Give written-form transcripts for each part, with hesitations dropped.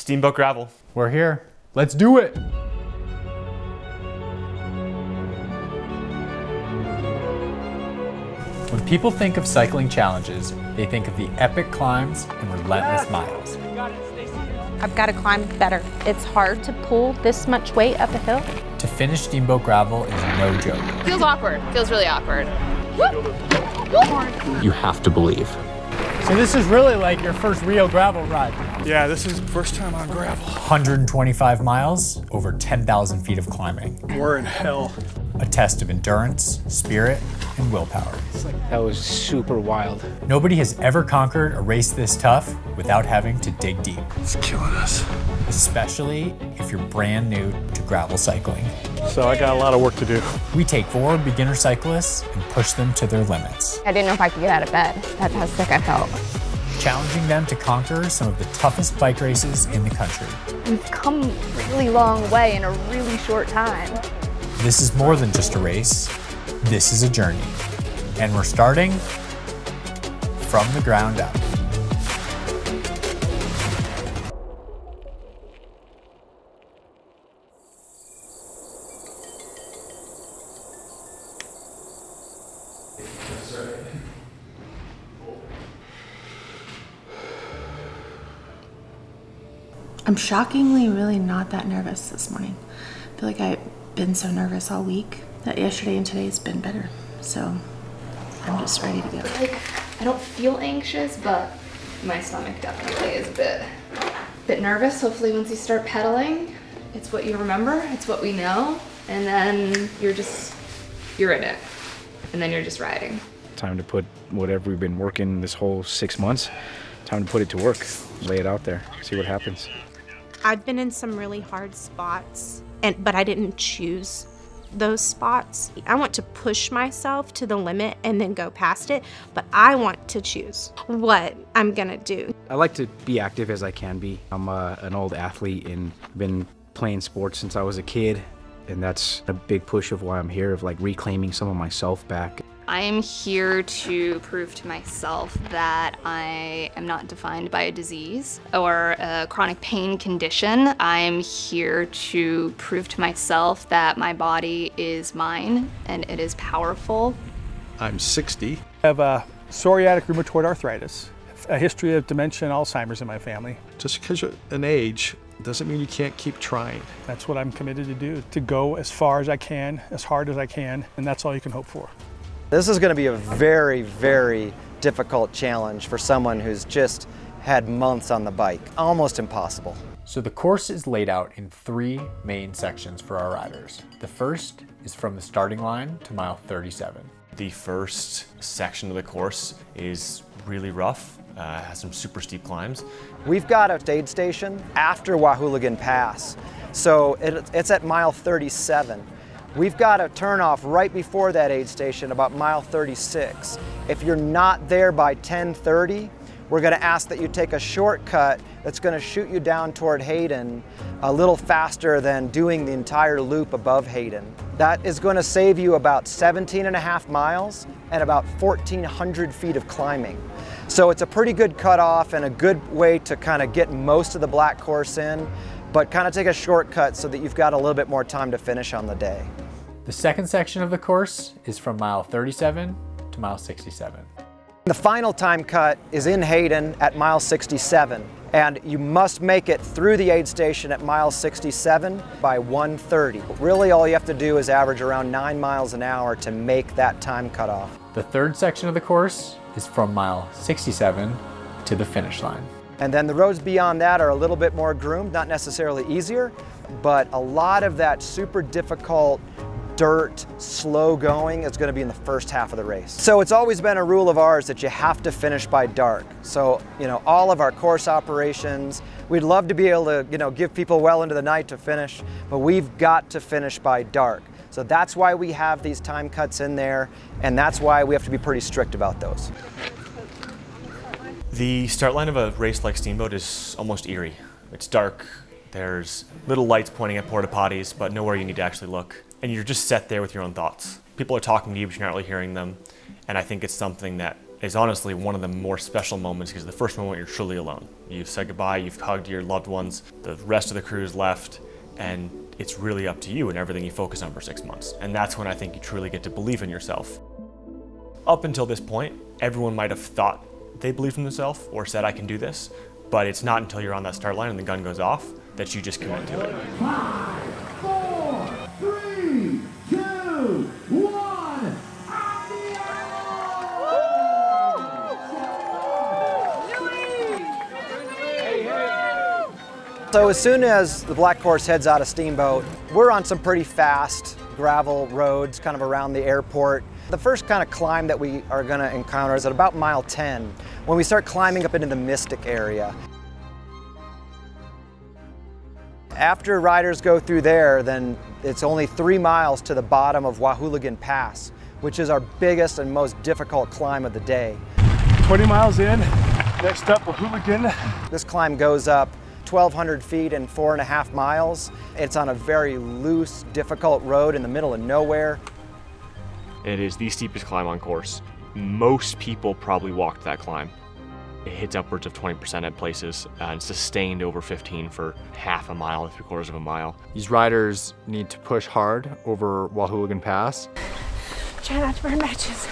Steamboat Gravel. We're here. Let's do it. When people think of cycling challenges, they think of the epic climbs and relentless miles. I've got to climb better. It's hard to pull this much weight up a hill. To finish Steamboat Gravel is no joke. Feels awkward. Feels really awkward. You have to believe. So this is really like your first real gravel ride. Yeah, this is the first time on gravel. 125 miles, over 10,000 feet of climbing. We're in hell. A test of endurance, spirit, and willpower. That was super wild. Nobody has ever conquered a race this tough without having to dig deep. It's killing us. Especially if you're brand new to gravel cycling. So I got a lot of work to do. We take 4 beginner cyclists and push them to their limits. I didn't know if I could get out of bed. That's how sick I felt. Challenging them to conquer some of the toughest bike races in the country. We've come a really long way in a really short time. This is more than just a race. This is a journey. And we're starting from the ground up. I'm shockingly really not that nervous this morning. I feel like I've been so nervous all week that yesterday and today's been better. So I'm just ready to go. Like, I don't feel anxious, but my stomach definitely is a bit nervous. Hopefully once you start pedaling, it's what you remember, it's what we know, and then you're in it. And then you're just riding. Time to put whatever we've been working this whole 6 months, time to put it to work. Lay it out there, see what happens. I've been in some really hard spots, but I didn't choose those spots. I want to push myself to the limit and then go past it, but I want to choose what I'm gonna do. I like to be active as I can be. I'm an old athlete and been playing sports since I was a kid, and that's a big push of why I'm here, of like reclaiming some of myself back. I'm here to prove to myself that I am not defined by a disease or a chronic pain condition. I'm here to prove to myself that my body is mine and it is powerful. I'm 60. I have psoriatic rheumatoid arthritis, a history of dementia and Alzheimer's in my family. Just because you're an age doesn't mean you can't keep trying. That's what I'm committed to do, to go as far as I can, as hard as I can, and that's all you can hope for. This is going to be a very, very difficult challenge for someone who's just had months on the bike. Almost impossible. So the course is laid out in 3 main sections for our riders. The first is from the starting line to mile 37. The first section of the course is really rough, has some super steep climbs. We've got a aid station after Wahoo Pass, so it's at mile 37. We've got a turnoff right before that aid station, about mile 36. If you're not there by 10:30, we're gonna ask that you take a shortcut that's gonna shoot you down toward Hayden a little faster than doing the entire loop above Hayden. That is gonna save you about 17.5 miles and about 1,400 feet of climbing. So it's a pretty good cutoff and a good way to kind of get most of the black course in, but kind of take a shortcut so that you've got a little bit more time to finish on the day. The second section of the course is from mile 37 to mile 67. The final time cut is in Hayden at mile 67, and you must make it through the aid station at mile 67 by 1:30. Really all you have to do is average around 9 miles an hour to make that time cutoff. The third section of the course is from mile 67 to the finish line. And then the roads beyond that are a little bit more groomed, not necessarily easier, but a lot of that super difficult dirt, slow going is going to be in the first half of the race. So it's always been a rule of ours that you have to finish by dark. So, you know, all of our course operations, we'd love to be able to, you know, give people well into the night to finish, but we've got to finish by dark. So that's why we have these time cuts in there, and that's why we have to be pretty strict about those. The start line of a race like Steamboat is almost eerie. It's dark, there's little lights pointing at porta potties, but nowhere you need to actually look. And you're just set there with your own thoughts. People are talking to you, but you're not really hearing them. And I think it's something that is honestly one of the more special moments because the first moment you're truly alone. You've said goodbye, you've hugged your loved ones, the rest of the crew's left, and it's really up to you and everything you focus on for 6 months. And that's when I think you truly get to believe in yourself. Up until this point, everyone might have thought they believed in themselves or said, I can do this, but it's not until you're on that start line and the gun goes off that you just commit to it. 5, 4, 3, 2, 1. So as soon as the black horse heads out of Steamboat, we're on some pretty fast gravel roads kind of around the airport. The first kind of climb that we are going to encounter is at about mile 10, when we start climbing up into the Mystic area. After riders go through there, then it's only 3 miles to the bottom of Wahoo Pass, which is our biggest and most difficult climb of the day. 20 miles in, next up Wahoo. This climb goes up 1,200 feet in 4.5 miles. It's on a very loose, difficult road in the middle of nowhere. It is the steepest climb on course. Most people probably walked that climb. It hits upwards of 20% at places and sustained over 15 for half a mile to 3/4 of a mile. These riders need to push hard over Wahoo Pass. Try not to burn matches.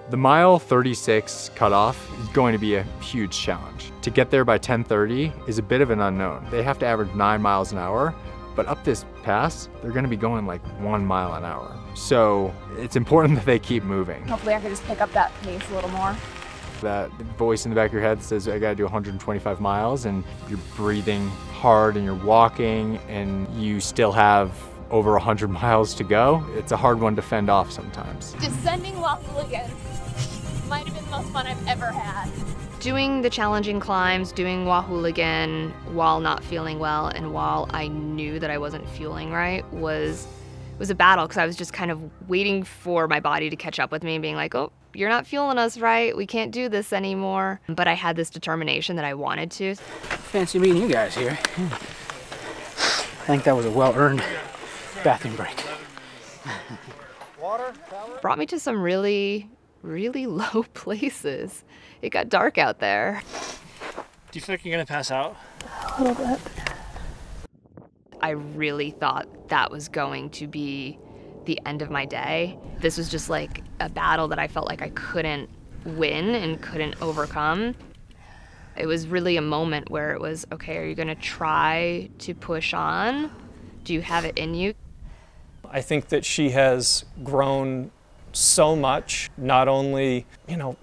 The mile 36 cutoff is going to be a huge challenge. To get there by 10:30 is a bit of an unknown. They have to average 9 miles an hour, but up this pass, they're gonna be going like 1 mile an hour. So it's important that they keep moving. Hopefully I can just pick up that pace a little more. That voice in the back of your head says, I gotta do 125 miles, and you're breathing hard and you're walking and you still have over 100 miles to go. It's a hard one to fend off sometimes. Descending Wahoo again might have been the most fun I've ever had. Doing the challenging climbs, doing Wahoo again while not feeling well and while I knew that I wasn't fueling right was a battle, because I was just kind of waiting for my body to catch up with me and being like, oh, you're not fueling us right, we can't do this anymore. But I had this determination that I wanted to. Fancy meeting you guys here. I think that was a well-earned bathroom break. Brought me to some really low places. It got dark out there. Do you feel like you're gonna pass out? A little bit. I really thought that was going to be the end of my day. This was just like a battle that I felt like I couldn't win and couldn't overcome. It was really a moment where it was, okay, are you gonna try to push on? Do you have it in you? I think that she has grown so much, not only,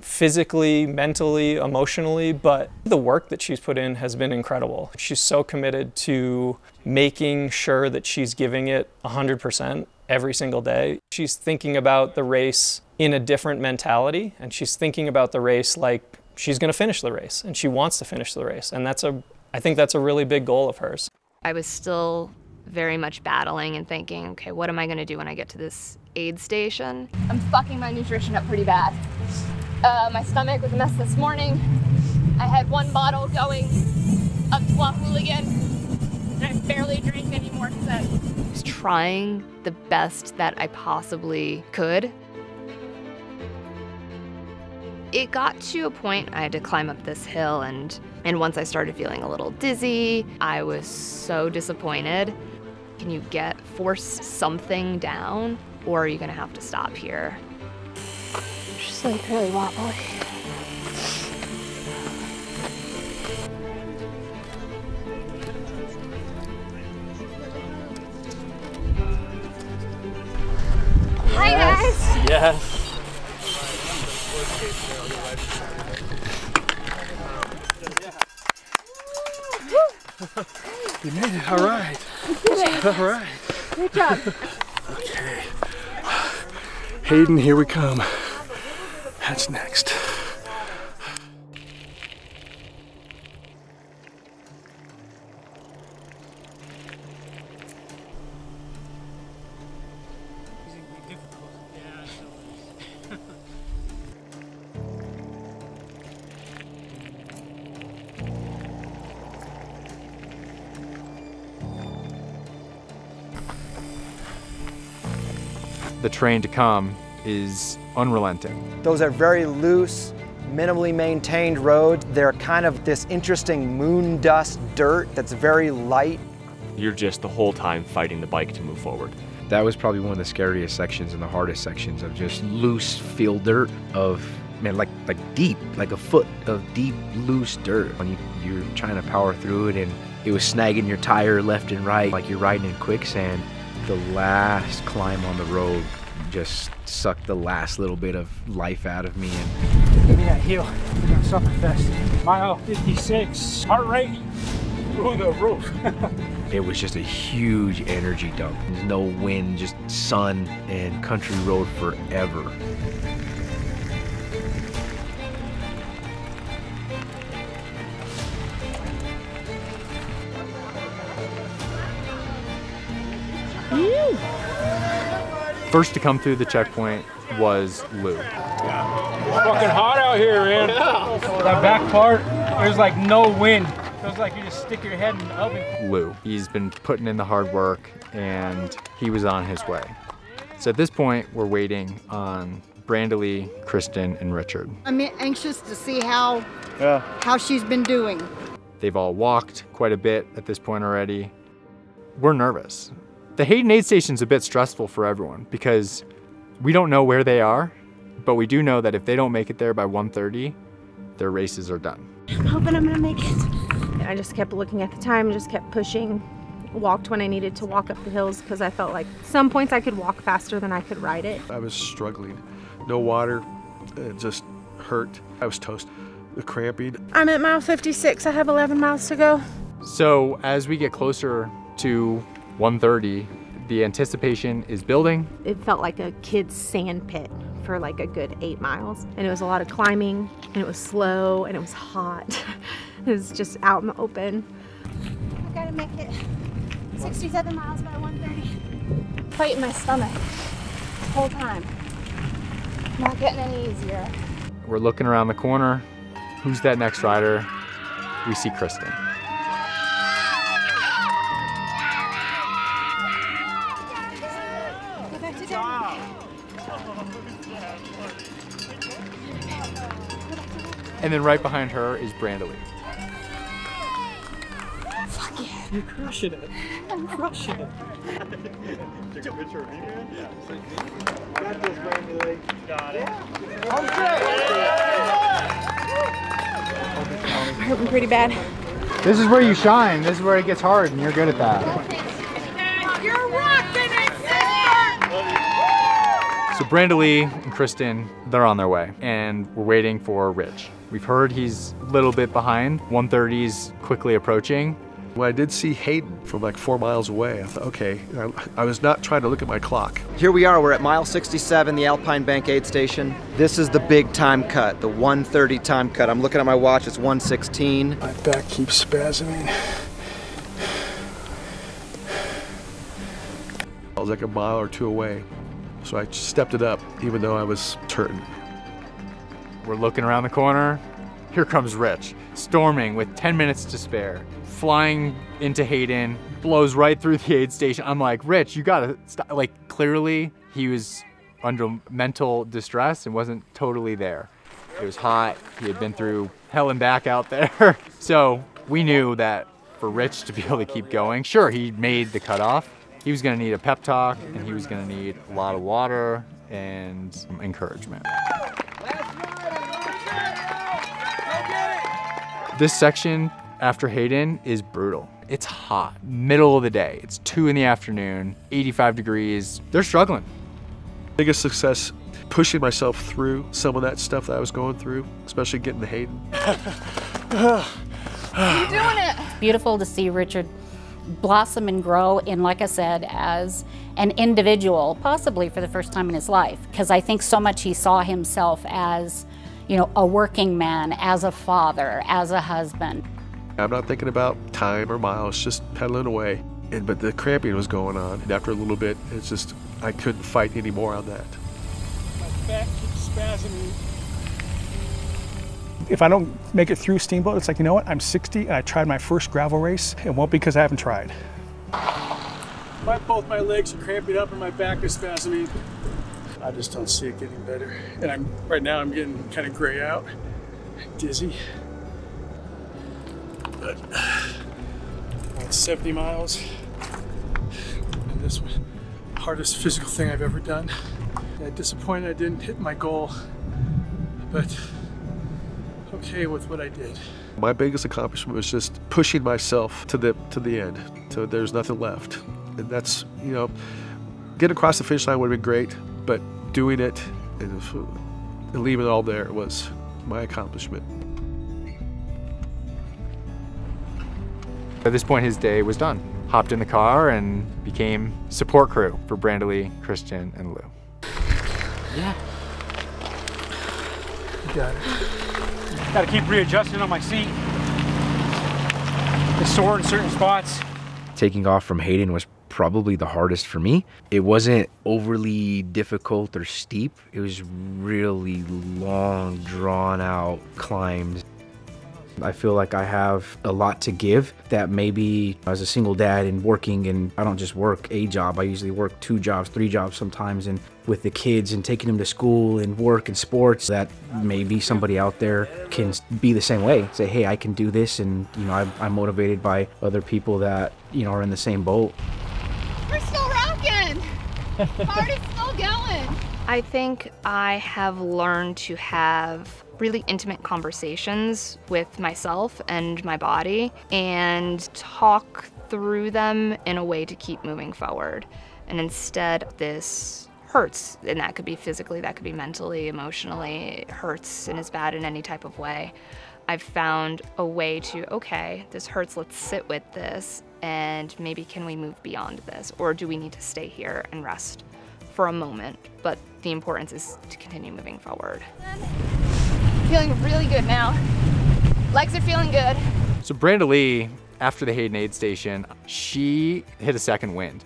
physically, mentally, emotionally, but the work that she's put in has been incredible. She's so committed to making sure that she's giving it 100% every single day. She's thinking about the race in a different mentality, and she's thinking about the race like she's going to finish the race, and she wants to finish the race. And I think that's a really big goal of hers. I was still very much battling and thinking, okay, what am I gonna do when I get to this aid station? I'm fucking my nutrition up pretty bad. My stomach was a mess this morning. I had 1 bottle going up to Wahoo and I barely drank anymore because I was trying the best that I possibly could. It got to a point I had to climb up this hill, and once I started feeling a little dizzy, I was so disappointed. Can you force something down, or are you gonna have to stop here? Just like really wobbly. Hi guys! Yes. You made it, all right. All right. Good job. Okay. Hayden, here we come. That's next. The train to come is unrelenting. Those are very loose, minimally maintained roads. They're kind of this interesting moon dust dirt that's very light. You're just the whole time fighting the bike to move forward. That was probably one of the scariest sections and the hardest sections of just loose field dirt of, man, like deep, like a foot of deep, loose dirt. When you're trying to power through it and it was snagging your tire left and right, like you're riding in quicksand. The last climb on the road just sucked the last little bit of life out of me. Give me that heel. We're gonna suffer fast. Mile 56. Heart rate through the roof. It was just a huge energy dump. There's no wind, just sun and country road forever. First to come through the checkpoint was Lou. It's fucking hot out here, man. That back part, there's like no wind. Feels like you just stick your head in the oven. Lou. He's been putting in the hard work and he was on his way. So at this point, we're waiting on Brandley, Kristen, and Richard. I'm anxious to see how she's been doing. They've all walked quite a bit at this point already. We're nervous. The Hayden aid station's a bit stressful for everyone because we don't know where they are, but we do know that if they don't make it there by 1:30, their races are done. I'm hoping I'm gonna make it. I just kept looking at the time, just kept pushing, walked when I needed to walk up the hills because I felt like some points I could walk faster than I could ride it. I was struggling. No water, it just hurt. I was toast. The cramping. I'm at mile 56, I have 11 miles to go. So as we get closer to 1:30, the anticipation is building. It felt like a kid's sand pit for like a good 8 miles. And it was a lot of climbing, and it was slow, and it was hot. It was just out in the open. I gotta make it 67 miles by 1:30. Fighting my stomach the whole time. Not getting any easier. We're looking around the corner. Who's that next rider? We see Kristen. And then right behind her is Brandley. Fuck yeah. You're crushing it. I'm crushing it. Take a picture of me, man? Yeah. Got this, Brandley. Got it. I'm hurting pretty bad. This is where you shine. This is where it gets hard, and you're good at that. You're rocking it, sister! So Brandley and Kristen, they're on their way, and we're waiting for Rich. We've heard he's a little bit behind. 1:30's quickly approaching. When I did see Hayden from like 4 miles away, I thought, okay, I was not trying to look at my clock. Here we are, we're at mile 67, the Alpine Bank aid station. This is the big time cut, the 1:30 time cut. I'm looking at my watch, it's 1:16. My back keeps spasming. I was like a mile or two away, so I stepped it up, even though I was hurting. We're looking around the corner. Here comes Rich, storming with 10 minutes to spare, flying into Hayden, blows right through the aid station. I'm like, Rich, you gotta stop. Like, clearly he was under mental distress and wasn't totally there. It was hot. He had been through hell and back out there. So we knew that for Rich to be able to keep going, sure, he made the cutoff. He was gonna need a pep talk, and he was gonna need a lot of water and some encouragement. This section after Hayden is brutal. It's hot, middle of the day. It's 2 in the afternoon, 85 degrees. They're struggling. Biggest success, pushing myself through some of that stuff that I was going through, especially getting to Hayden. You're doing it. Beautiful to see Richard blossom and grow, and like I said, as an individual, possibly for the first time in his life, because I think so much he saw himself as, you know, a working man, as a father, as a husband. I'm not thinking about time or miles, just pedaling away. But the cramping was going on, and after a little bit, it's just, I couldn't fight anymore on that. My back keeps spasming. If I don't make it through Steamboat, it's like, you know what, I'm 60 and I tried my first gravel race. It won't be because I haven't tried. Both my legs are cramping up and my back is spasming. I just don't see it getting better. And right now I'm getting kind of gray out, dizzy. But 70 miles, and this was the hardest physical thing I've ever done. I'm disappointed I didn't hit my goal, but okay with what I did. My biggest accomplishment was just pushing myself to the end, so there's nothing left. And that's, you know, getting across the finish line would have been great, but doing it and leaving it all there was my accomplishment. At this point, his day was done. Hopped in the car and became support crew for Brandley, Christian, and Lou. Yeah. You got it. Got to keep readjusting on my seat. It's sore in certain spots. Taking off from Hayden was probably the hardest for me. It wasn't overly difficult or steep. It was really long, drawn out climbs. I feel like I have a lot to give that maybe as a single dad and working, and I don't just work a job, I usually work 2 jobs, 3 jobs sometimes, and with the kids and taking them to school and work and sports, that maybe somebody out there can be the same way. Say, hey, I can do this, and you know, I'm motivated by other people that, you know, are in the same boat. We're still rocking. Party's still going. I think I have learned to have really intimate conversations with myself and my body and talk through them in a way to keep moving forward. And instead, this hurts, and that could be physically, that could be mentally, emotionally, it hurts and is bad in any type of way. I've found a way to, okay, this hurts, let's sit with this, and maybe can we move beyond this, or do we need to stay here and rest for a moment? But the importance is to continue moving forward. Feeling really good now. Legs are feeling good. So Brandley, after the Hayden aid station, she hit a second wind.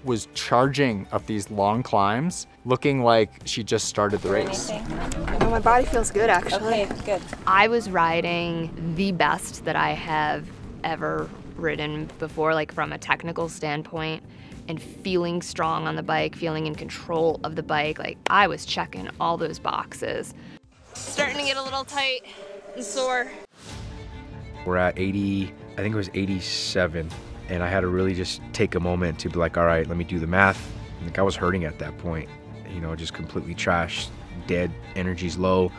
Was charging up these long climbs, looking like she just started the race. Oh, my body feels good, actually. Okay, good. I was riding the best that I have ever ridden before, like from a technical standpoint, and feeling strong on the bike, feeling in control of the bike. Like, I was checking all those boxes. Starting to get a little tight and sore. We're at 80, I think it was 87. And I had to really just take a moment to be like, all right, let me do the math. Like, I was hurting at that point, you know, just completely trashed, dead, energy's low,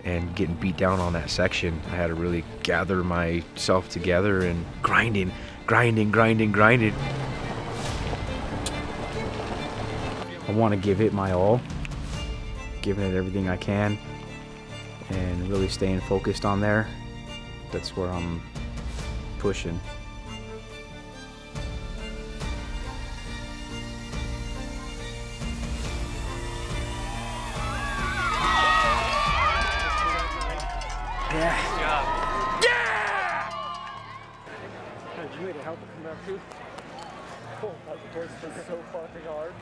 and getting beat down on that section. I had to really gather myself together and grinding. I want to give it my all, giving it everything I can, and really staying focused on there. That's where I'm pushing.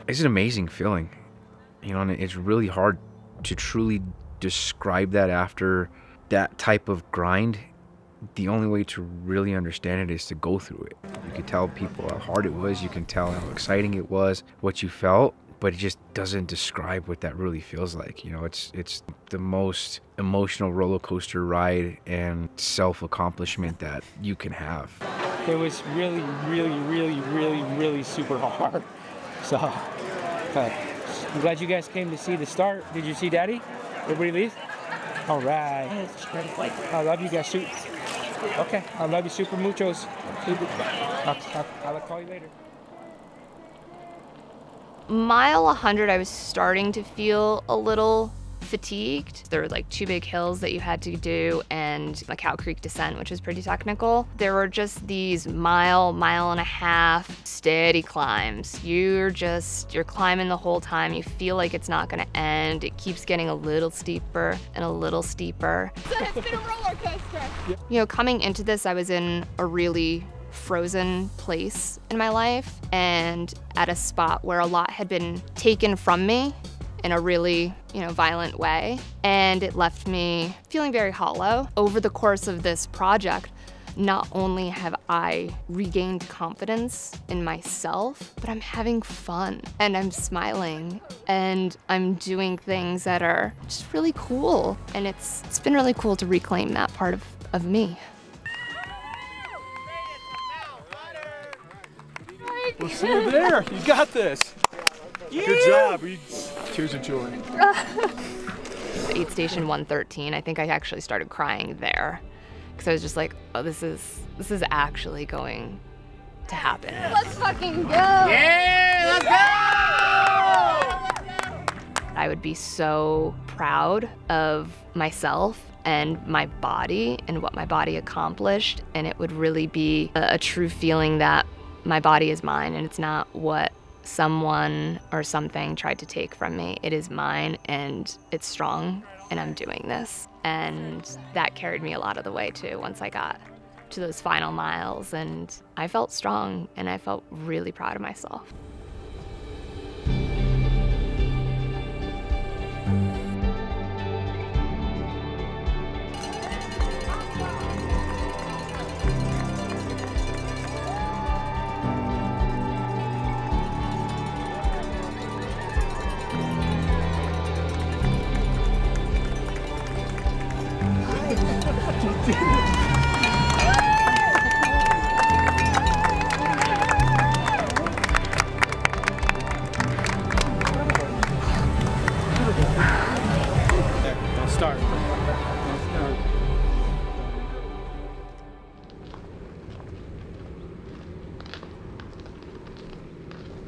It's an amazing feeling, you know, and it's really hard to truly describe that after that type of grind. The only way to really understand it is to go through it. You can tell people how hard it was, you can tell how exciting it was, what you felt, but it just doesn't describe what that really feels like. You know, it's the most emotional roller coaster ride and self-accomplishment that you can have. It was really super hard. So, I'm glad you guys came to see the start. Did you see Daddy? Everybody leave? All right. I love you guys. Okay, I love you super muchos. I'll call you later. Mile 100, I was starting to feel a little fatigued. There were like 2 big hills that you had to do and a Cow Creek descent, which is pretty technical. There were just these mile and a half steady climbs. You're climbing the whole time. You feel like it's not gonna end. It keeps getting a little steeper and a little steeper. It's been a roller coaster. You know, coming into this, I was in a really frozen place in my life and at a spot where a lot had been taken from me in a really, you know, violent way. And it left me feeling very hollow. Over the course of this project, not only have I regained confidence in myself, but I'm having fun and I'm smiling and I'm doing things that are just really cool. And it's been really cool to reclaim that part of me. We'll see you there. You got this. Yeah. Good job. Tears of joy. Aid Station 113, I think I actually started crying there because I was just like, oh, this is actually going to happen. Let's fucking go! Yeah, let's go! I would be so proud of myself and my body and what my body accomplished, and it would really be a true feeling that my body is mine and it's not what someone or something tried to take from me. It is mine and it's strong and I'm doing this. And that carried me a lot of the way too once I got to those final miles, and I felt strong and I felt really proud of myself.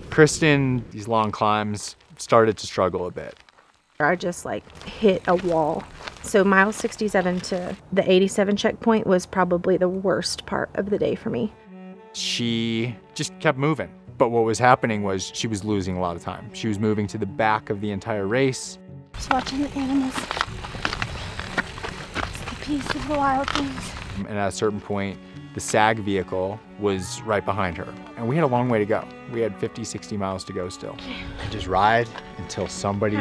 Kristen, these long climbs, started to struggle a bit. I just like hit a wall. So mile 67 to the 87 checkpoint was probably the worst part of the day for me. She just kept moving. But what was happening was she was losing a lot of time. She was moving to the back of the entire race. Just watching the animals. It's the peace of the wild things. And at a certain point, the SAG vehicle was right behind her. And we had a long way to go. We had 50, 60 miles to go still. And just ride until somebody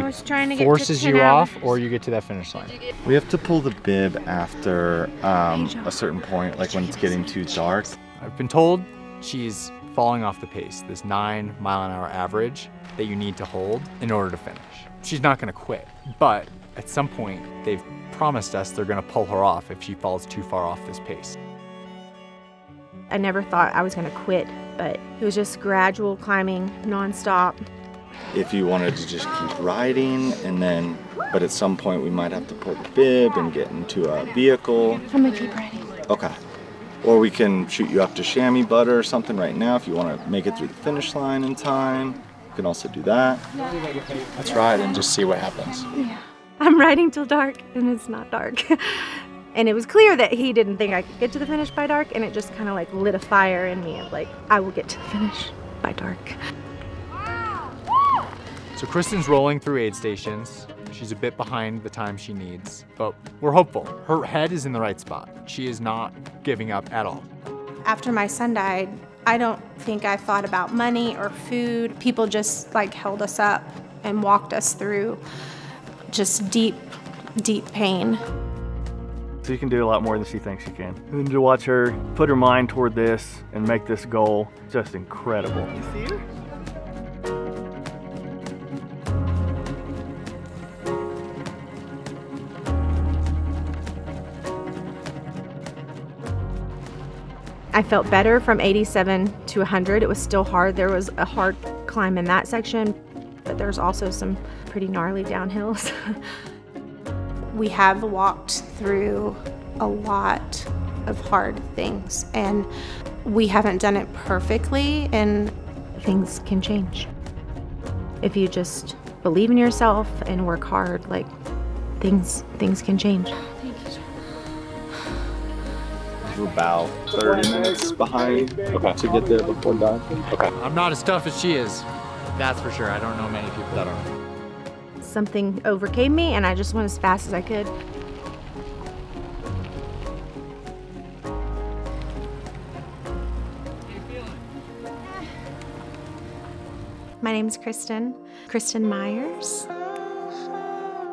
forces you off or you get to that finish line. We have to pull the bib after a certain point, like when it's getting too dark. I've been told she's falling off the pace, this 9-mile-an-hour average that you need to hold in order to finish. She's not gonna quit, but at some point, they've promised us they're gonna pull her off if she falls too far off this pace. I never thought I was gonna quit, but it was just gradual climbing, nonstop. If you wanted to just keep riding, but at some point we might have to pull the bib and get into a vehicle. I'm gonna keep riding. Okay. Or we can shoot you up to Chamois Buttr or something right now if you want to make it through the finish line in time. You can also do that. Let's ride and just see what happens. Yeah. I'm riding till dark, and it's not dark. And it was clear that he didn't think I could get to the finish by dark, and it just kind of like lit a fire in me of like, I will get to the finish by dark. So Kristen's rolling through aid stations. She's a bit behind the time she needs, but we're hopeful. Her head is in the right spot. She is not giving up at all. After my son died, I don't think I thought about money or food. People just like held us up and walked us through just deep, deep pain. So you can do a lot more than she thinks you can. And to watch her put her mind toward this and make this goal, just incredible. You see her? I felt better from 87 to 100. It was still hard. There was a hard climb in that section, but there's also some pretty gnarly downhills. We have walked through a lot of hard things, and we haven't done it perfectly, and things can change. If you just believe in yourself and work hard, like things can change. We're about 30 minutes behind to get there before dark. Okay. I'm not as tough as she is. That's for sure. I don't know many people that are. Something overcame me, and I just went as fast as I could. My name's Kristen Myers.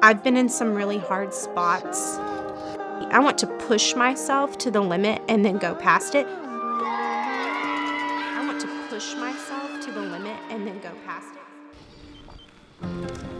I've been in some really hard spots. I want to push myself to the limit and then go past it. I want to push myself to the limit and then go past it.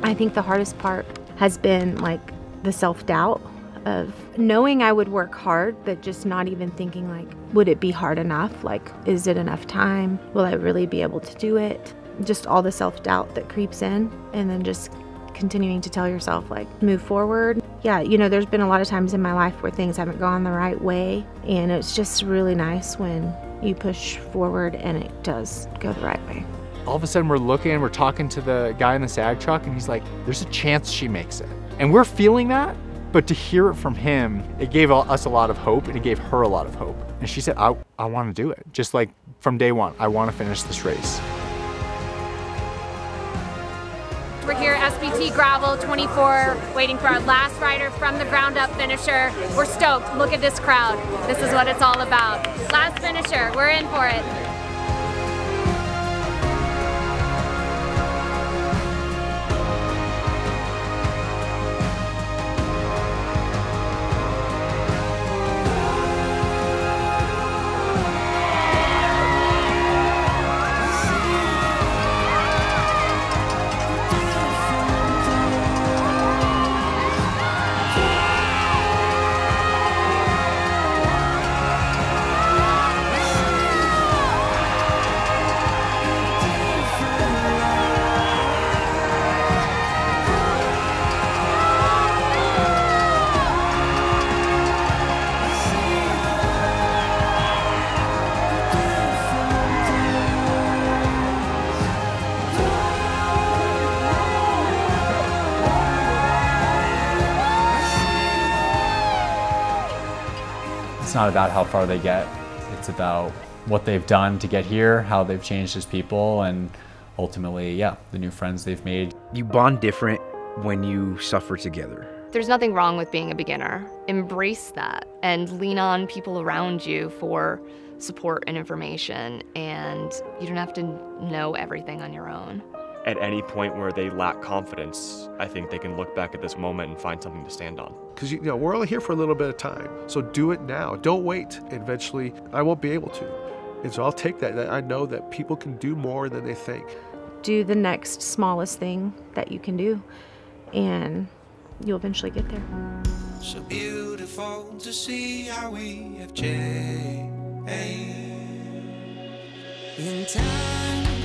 I think the hardest part has been like the self-doubt of knowing I would work hard, but just not even thinking like, would it be hard enough? Like, is it enough time? Will I really be able to do it? Just all the self-doubt that creeps in, and then just continuing to tell yourself like, move forward. Yeah, you know, there's been a lot of times in my life where things haven't gone the right way, and it's just really nice when you push forward and it does go the right way. All of a sudden we're talking to the guy in the sag truck, and he's like, there's a chance she makes it. And we're feeling that, but to hear it from him, it gave us a lot of hope, and it gave her a lot of hope. And she said, I want to do it. Just like from day one, I want to finish this race. We're here at SBT Gravel 24, waiting for our last rider from the ground up finisher. We're stoked. Look at this crowd. This is what it's all about. Last finisher, we're in for it. It's not about how far they get, it's about what they've done to get here, how they've changed as people, and ultimately, yeah, the new friends they've made. You bond different when you suffer together. There's nothing wrong with being a beginner. Embrace that and lean on people around you for support and information, and you don't have to know everything on your own. At any point where they lack confidence, I think they can look back at this moment and find something to stand on. Because you know, we're only here for a little bit of time, so do it now. Don't wait. Eventually, I won't be able to. And so I'll take that. I know that people can do more than they think. Do the next smallest thing that you can do, and you'll eventually get there. So beautiful to see how we have changed. In time